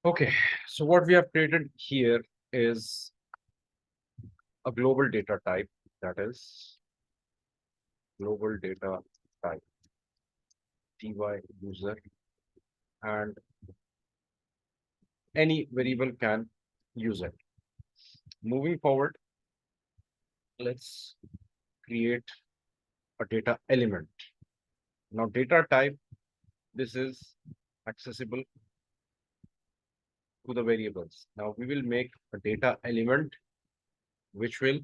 Okay, so what we have created here is a global data type, that is global data type ty user, and any variable can use it. Moving forward, let's create a data element. Now data type, this is accessible to the variables. Now we will make a data element which will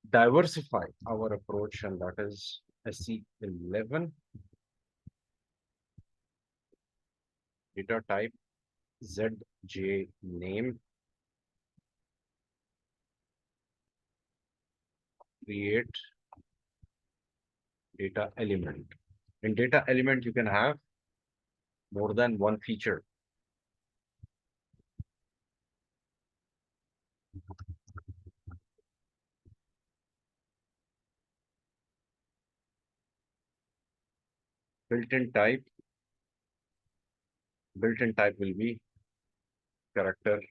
diversify our approach, and that is SC11 data type ZJ name, create data element. In data element, you can have more than one feature. Built-in type, built-in type will be character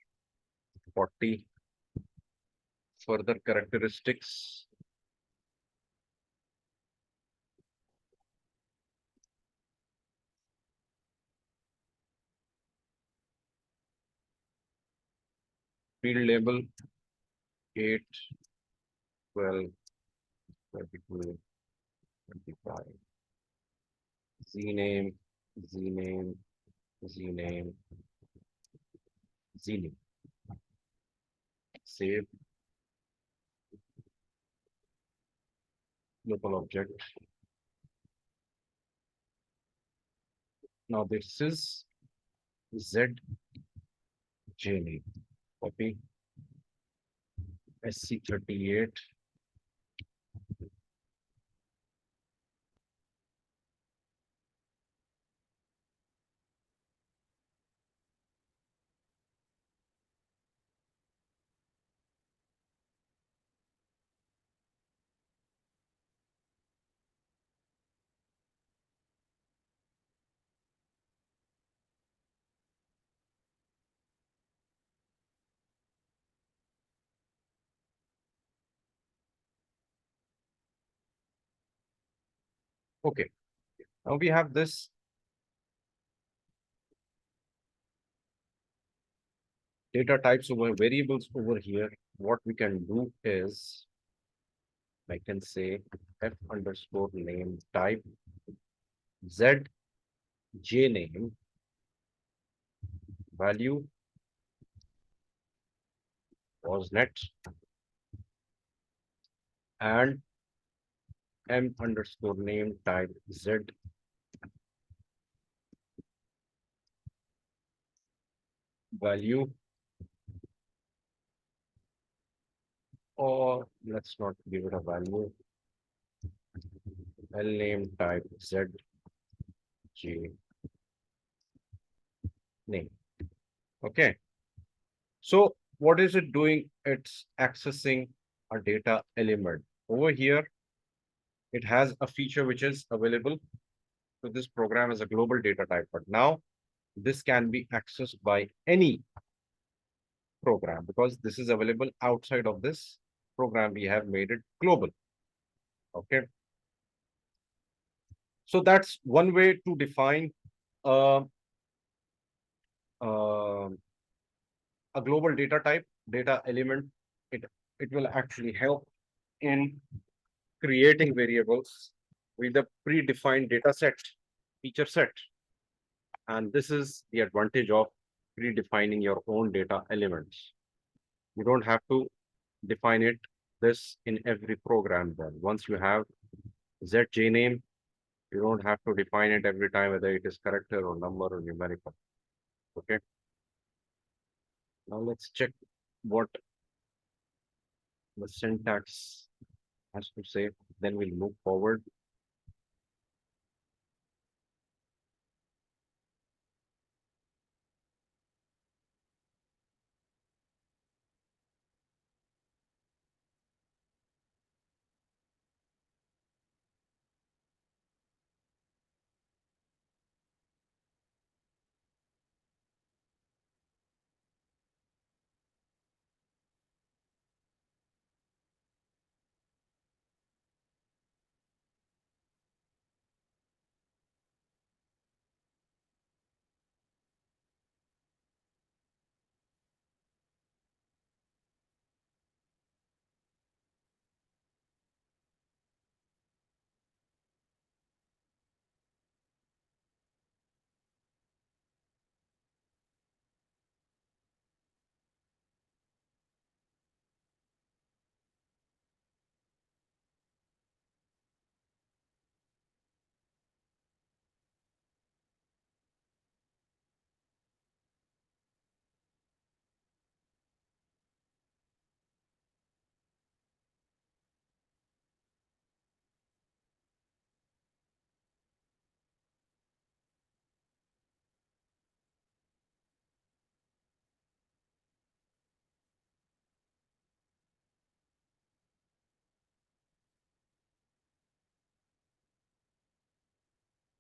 40. Further characteristics, field label 8, 12, 22, 25. Zname, Zname, Zname, Zname. Save local object. Now this is ZJ name. Copy SC38. Okay. Now we have this data types over variables over here. What we can do is I can say f underscore name type z j name value was net and m underscore name type z value, or let's not give it a value, l name type z j name. Okay. So what is it doing? It's accessing a data element. Over here, it has a feature which is available to this program as a global data type. But now this can be accessed by any program because this is available outside of this program. We have made it global. Okay. So that's one way to define uh, uh, a global data type, data element. It will actually help in creating variables with a predefined data set, feature set. And this is the advantage of predefining your own data elements. You don't have to define it this in every program then. Once you have ZJ name, you don't have to define it every time, whether it is character or number or numerical. Okay. Now let's check what the syntax has to say. Then we'll move forward.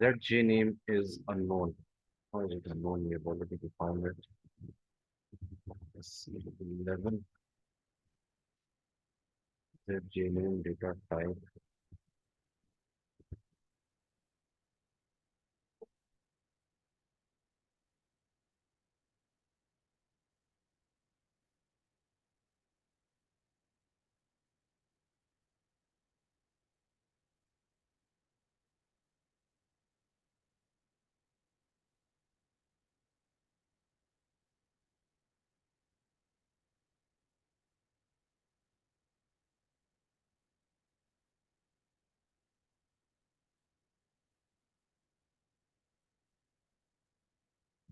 That J name is unknown. How is it unknown? We have already defined it. C11, that J name data type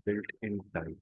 built-in type.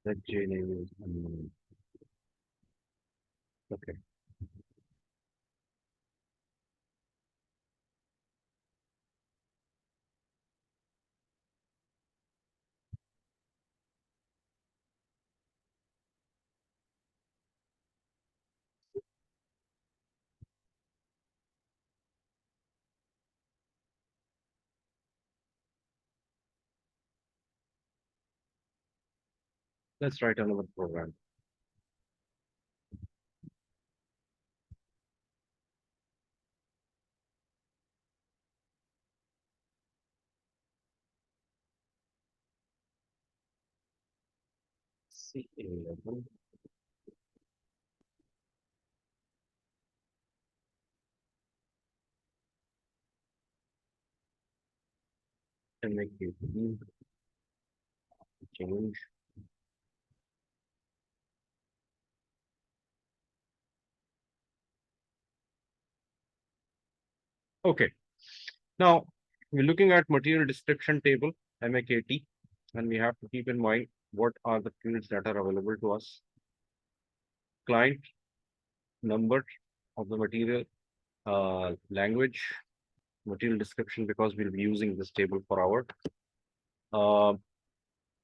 That J name is unknown. Okay. Let's write another program. C11. And make it change. Okay. Now we're looking at material description table, MAKT, and we have to keep in mind what are the fields that are available to us. Client, number of the material, language, material description, because we'll be using this table for our uh,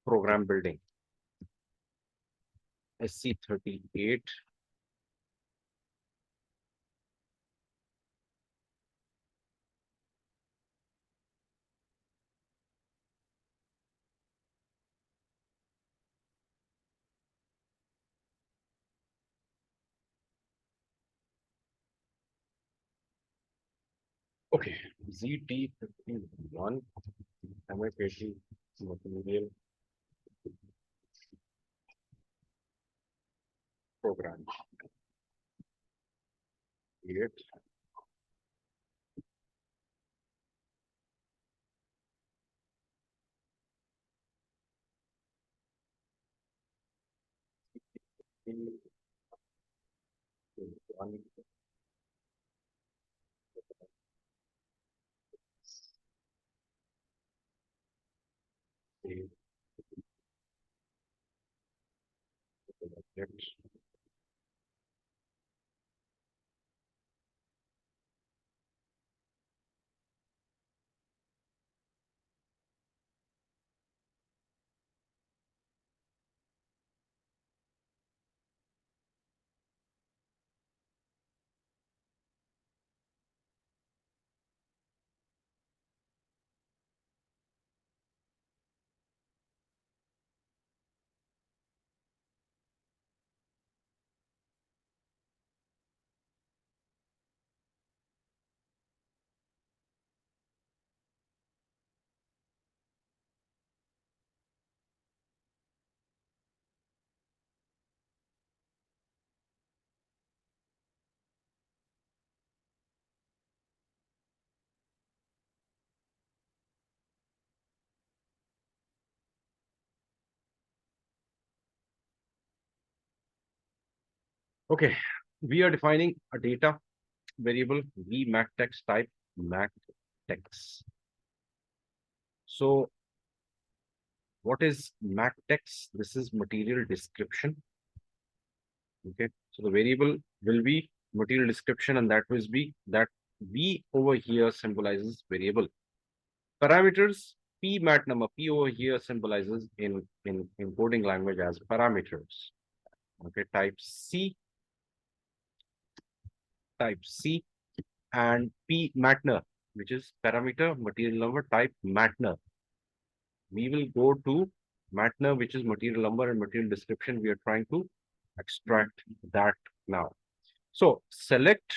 program building. SC38. Okay, ZT51, MAKT material program. Create. One, save, object. Okay, we are defining a data variable v MAKT type MAKT. So what is MAKT? This is material description. Okay, so the variable will be material description, and that will be that v over here symbolizes variable. Parameters, p mat number, p over here symbolizes in coding language as parameters. Okay, type C, and p matner, which is parameter material number type matner. We will go to matner, which is material number and material description. We are trying to extract that now. So select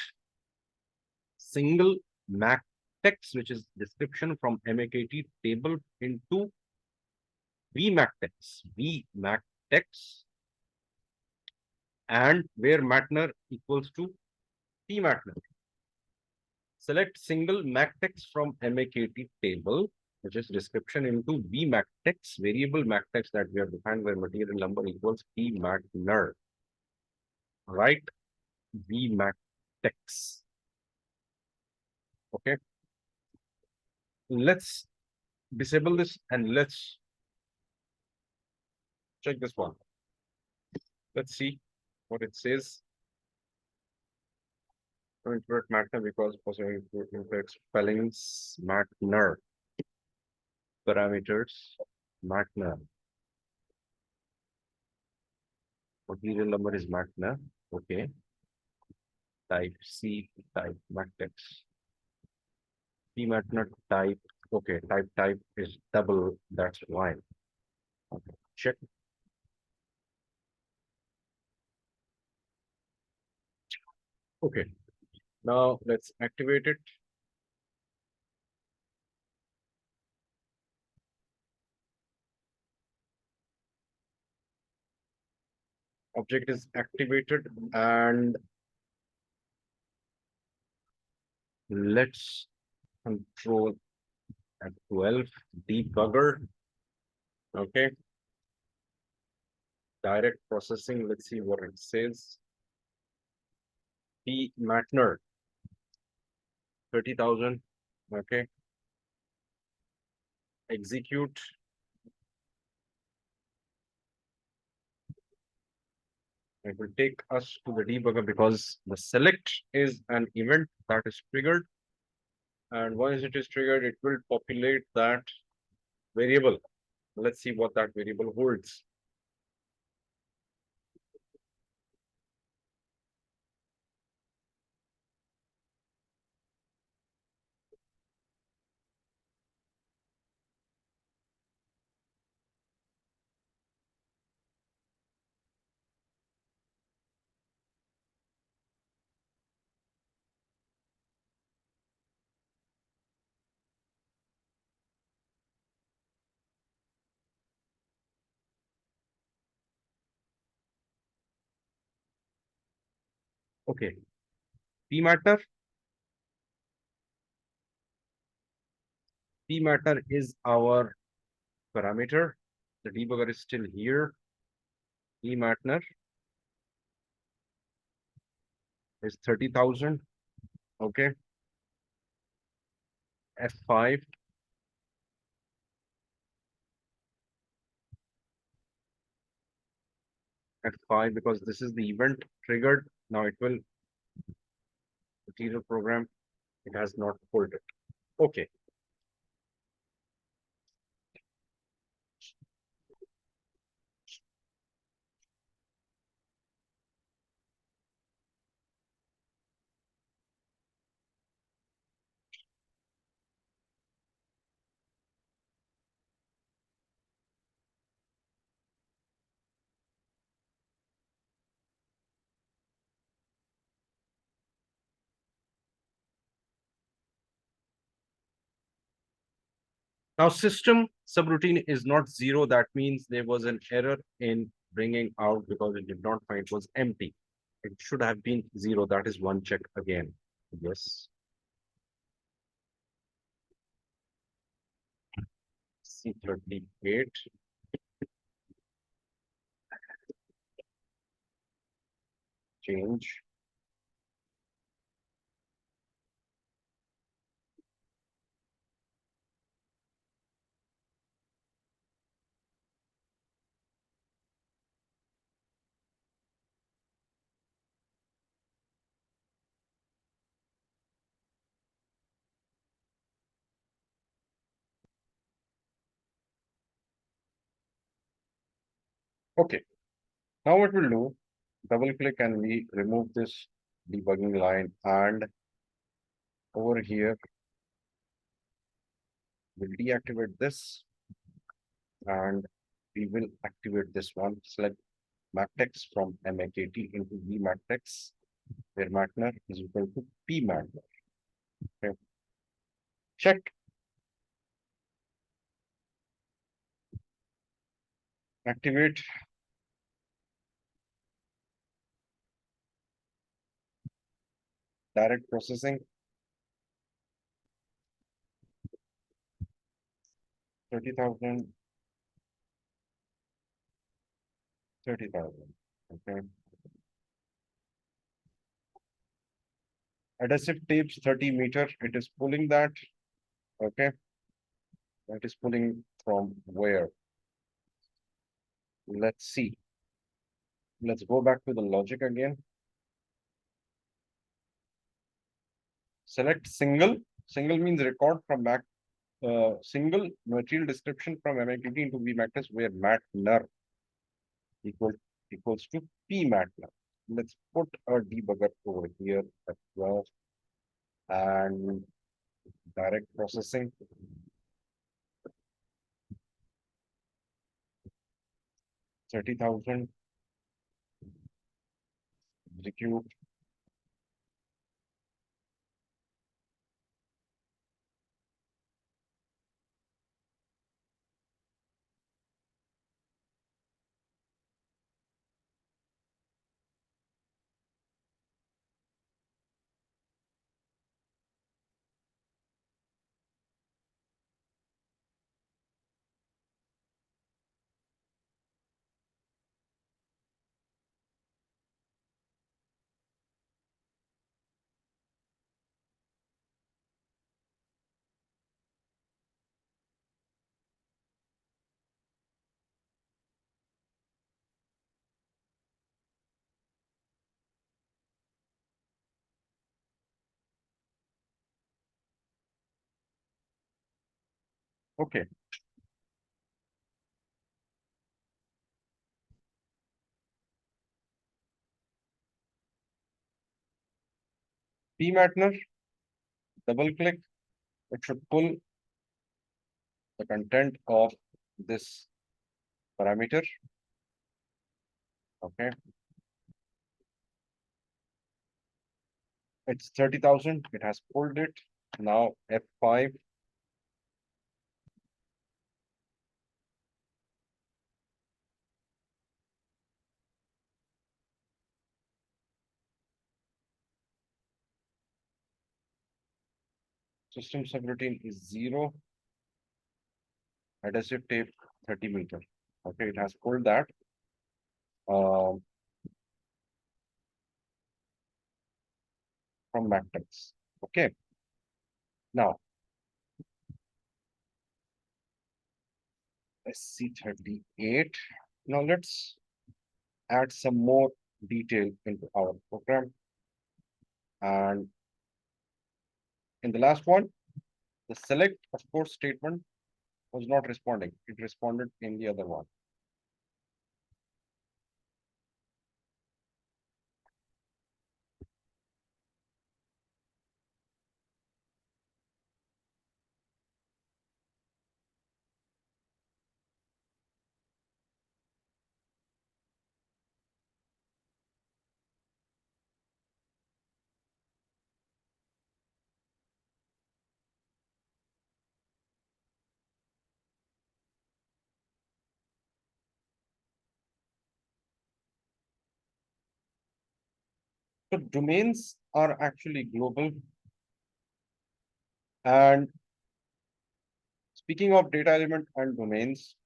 single MAKT text, which is description from MAKT table into VMAKT text, and where matner equals to P matner. Select single MAKT text from MAKT table, which is description, into VMAKT text, variable MAKT text that we have defined where material number equals P matner. Right? VMAKT text. Okay. Let's disable this and let's check this one. Let's see what it says. Incorrect matner because possible incorrect spellings. Matner. Parameters. Matner. Material number is matner. Okay. Type C, type MAKT. P matner type. Okay, type is double. That's why. Okay. Check. Okay. Now let's activate it. Object is activated, and let's control at 12 debugger. Okay. Direct processing. Let's see what it says. P matner 30,000. Okay. Execute. It will take us to the debugger because the select is an event that is triggered. And once it is triggered, it will populate that variable. Let's see what that variable holds. Okay. P matter. P matter is our parameter. The debugger is still here. P matter is 30,000. Okay. F5. F5 because this is the event triggered. Now it will material program. It has not pulled it. Okay. Now system subroutine is not zero. That means there was an error in bringing out because it did not find it was empty. It should have been zero. That is one check again. Yes. C38. change. Okay, now what we'll do, double click and we remove this debugging line, and over here we'll deactivate this and we will activate this one. Select MAKT from MAKT into VMAKT, where MAKT is equal to PMAKT. Okay. Check. Activate. Direct processing. 30,000. 30,000. Okay. Adhesive tapes 30 meter. It is pulling that. Okay. That is pulling from where? Let's see. Let's go back to the logic again. Select single. Single means record from MAKT. Single material description from MAKT into VMAKT, where MAKT equal equals to PMAKT. Let's put a debugger over here as well, and direct processing. 30,000. Execute. Okay. PMAKT, double click. It should pull the content of this parameter. Okay. It's 30,000. It has pulled it. Now F5. System subroutine is 0. Adhesive tape 30 meter. Okay, it has pulled that. From MAKT. Okay. Now SC38. Now let's add some more detail into our program. And in the last one, the select, of course, statement was not responding. It responded in the other one. So domains are actually global. And speaking of data element and domains,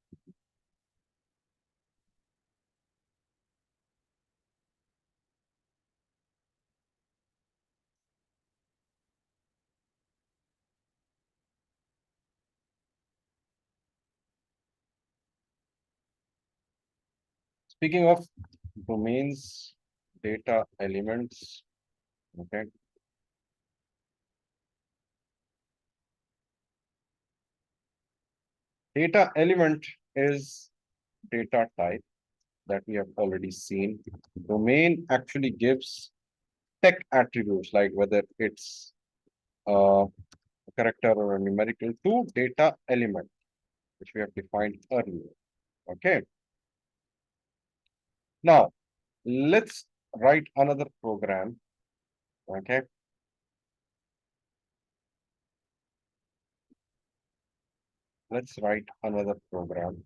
Speaking of domains, data elements, okay. Data element is data type that we have already seen. Domain actually gives tech attributes like whether it's a character or a numerical to data element, which we have defined earlier. Okay. Now, let's write another program. Okay. Let's write another program.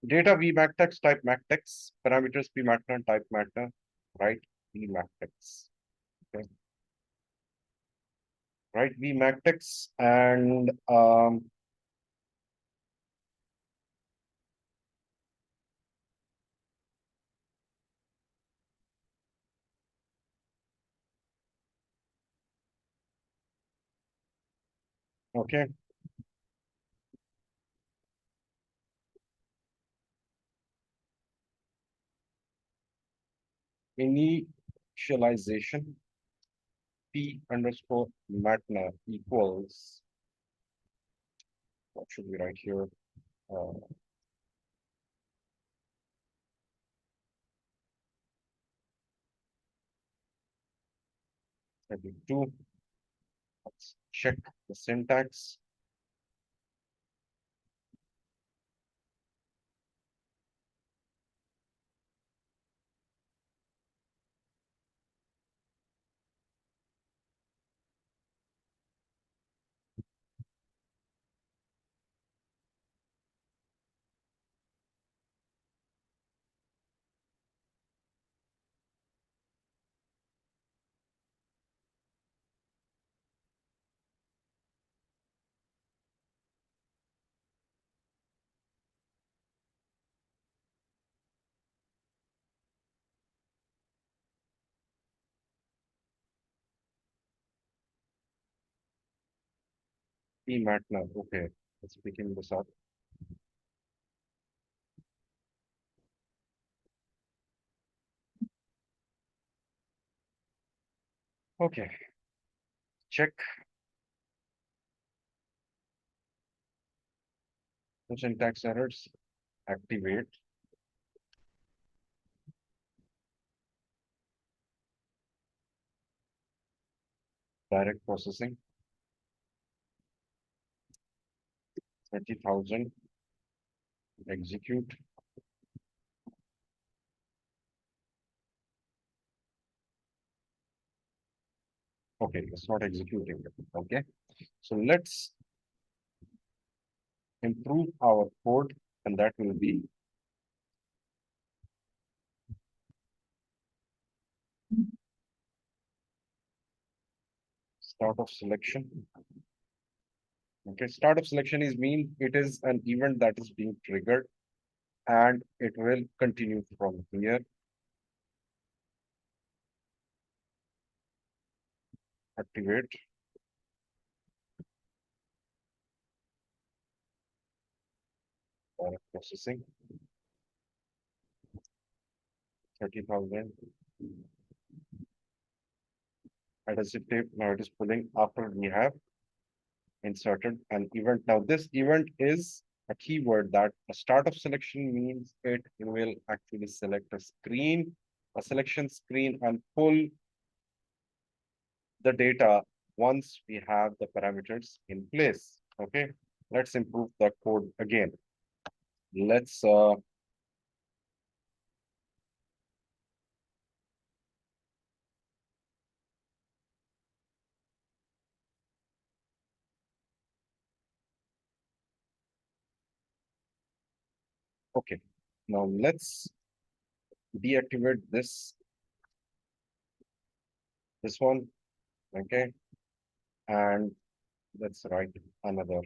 Data vMAKT type MAKT, parameters pMAKT type matter, right? vMAKT. Okay. Right, vMAKT and okay. Initialization p underscore matna equals, what should we write here? Uh, 32. Let's check the syntax. P matna. Okay, let's begin this up. Okay, check the syntax errors. Activate direct processing. 30,000. Execute. Okay, it's not executing. Okay, so let's improve our code, and that will be start of selection. Okay, start of selection is mean it is an event that is being triggered and it will continue from here. Activate processing. 30,000. Adhesive tape. Now it is pulling after we have inserted an event. Now this event is a keyword that a start of selection means it will actually select a screen, a selection screen, and pull the data once we have the parameters in place. Okay. Let's improve the code again. Let's okay. Now let's deactivate this one. Okay, and let's write another.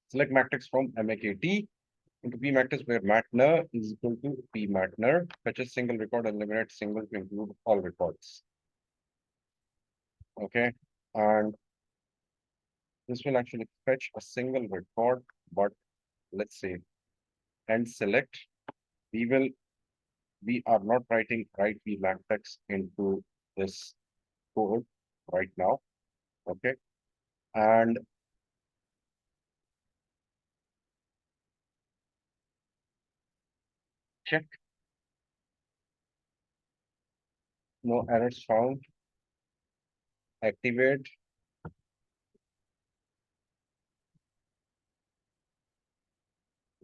Select matrix from MAKT into P matrix where matner is equal to P matner. Fetch a single record and eliminate single to include all records. Okay, and this will actually fetch a single record, but let's say and select. We will we are not writing write P matrix into this code right now. Okay, and check no errors found. Activate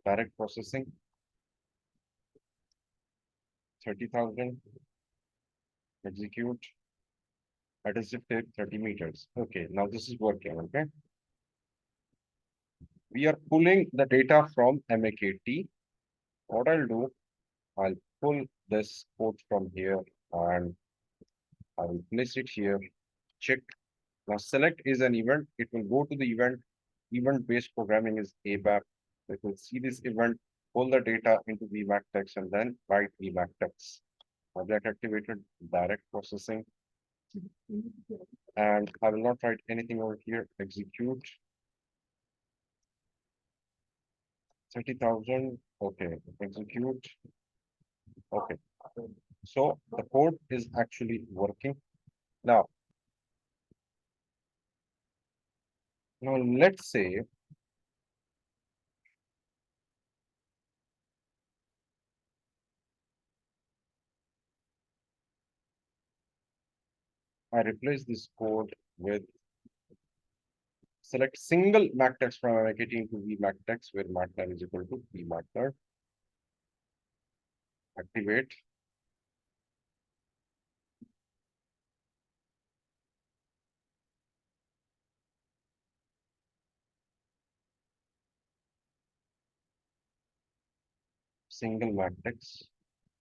direct processing 30,000. Execute adhesive tape 30 meters. Okay, now this is working. Okay, we are pulling the data from MAKT. What I'll do, I'll pull this code from here and I will place it here. Check. Now select is an event. It will go to the event. Event-based programming is ABAP. It will see this event, pull the data into VMAX text and then write VMAX text. Object activated direct processing. And I will not write anything over here. Execute 30,000. Okay, execute. Okay, so the code is actually working. Now let's say I replace this code with select single MAC text from MAKT into VMAC text where MATLAB is equal to VMATLAB. Activate. Single MAC text.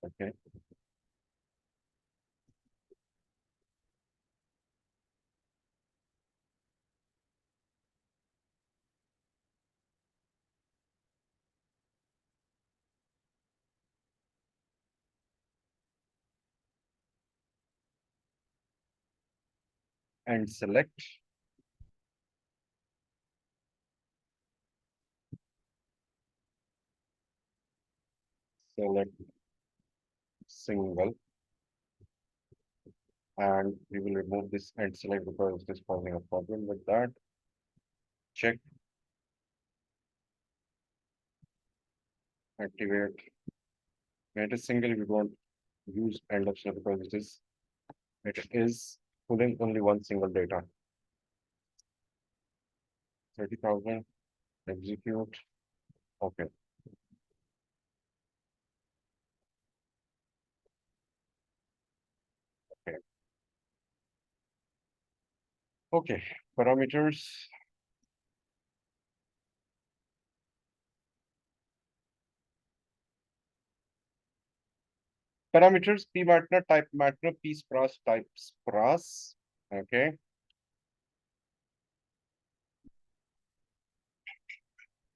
Okay. And select single and we will remove this and select because it is causing a problem with that. Check. Activate. When it is single, we won't use end of select because it is pulling only one single data. 30,000. Execute. Okay. Okay. Okay. Parameters. Parameters p partner type partner p spras type spras. Okay.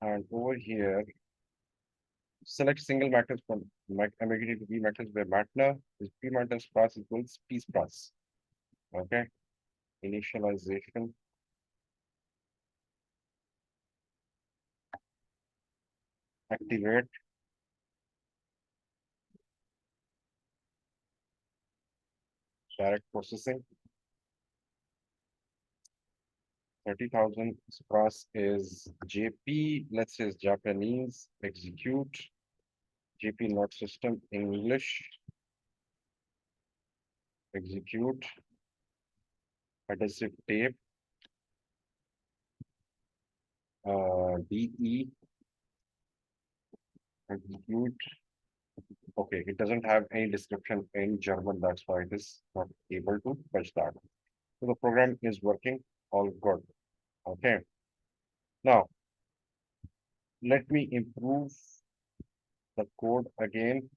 And over here, select single matrix from ambiguity to p matrix where partner is p matrix spras equals p spras. Okay. Initialization. Activate. Direct processing. 30,000 spras is JP. Let's say it's Japanese. Execute. JP not system English. Execute. Adhesive tape. DE execute. Okay, it doesn't have any description in German, that's why it is not able to fetch that. So the program is working all good. Okay, now let me improve the code again.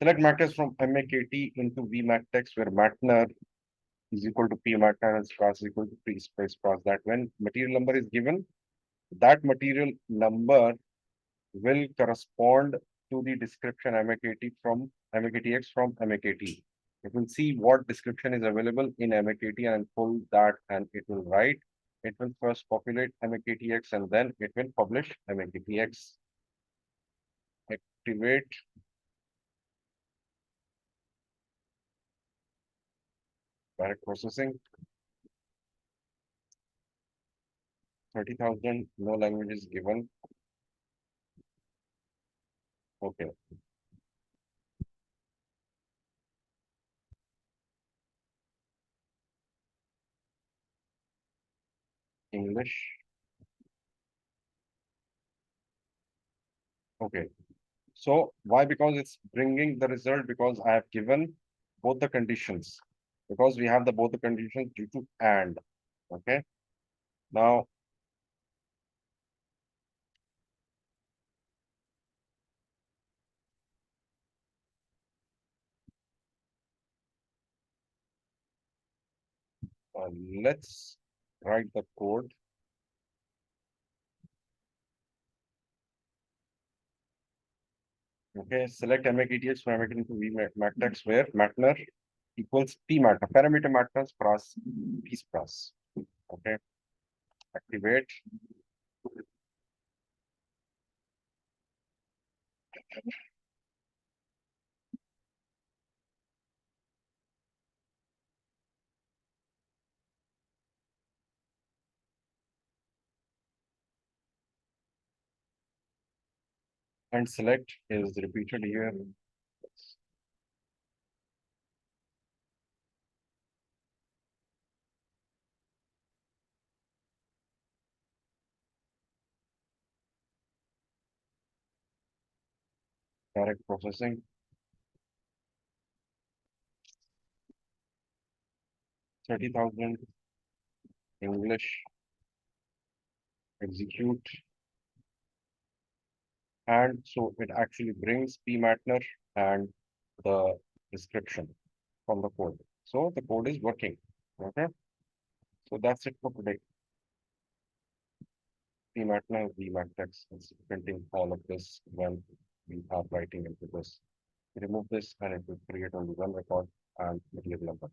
Select matters from MAKT into VMAT text where matner is equal to P matner and spas is equal to P space spas. That when material number is given, that material number will correspond to the description MAKT from MAKTX from MAKT. It will see what description is available in MAKT and pull that and it will write. It will first populate MAKTX and then it will publish MAKTX. Activate. Direct processing. 30,000. No language is given. Okay. English. Okay. So why? Because it's bringing the result because I have given both the conditions. Because we have the both the conditions due to and. Okay. Now uh, let's write the code. Okay. Select MAKTX from MAKT into VMATX where matner equals P matter. Parameter matters plus P plus. Okay. Activate. And select is repeated here. Direct processing. 30,000. English. Execute. And so it actually brings P matner and the description from the code. So the code is working. Okay. So that's it for today. P matner, V matrix is printing all of this when we are writing into this. Remove this and it will create only one record and material number.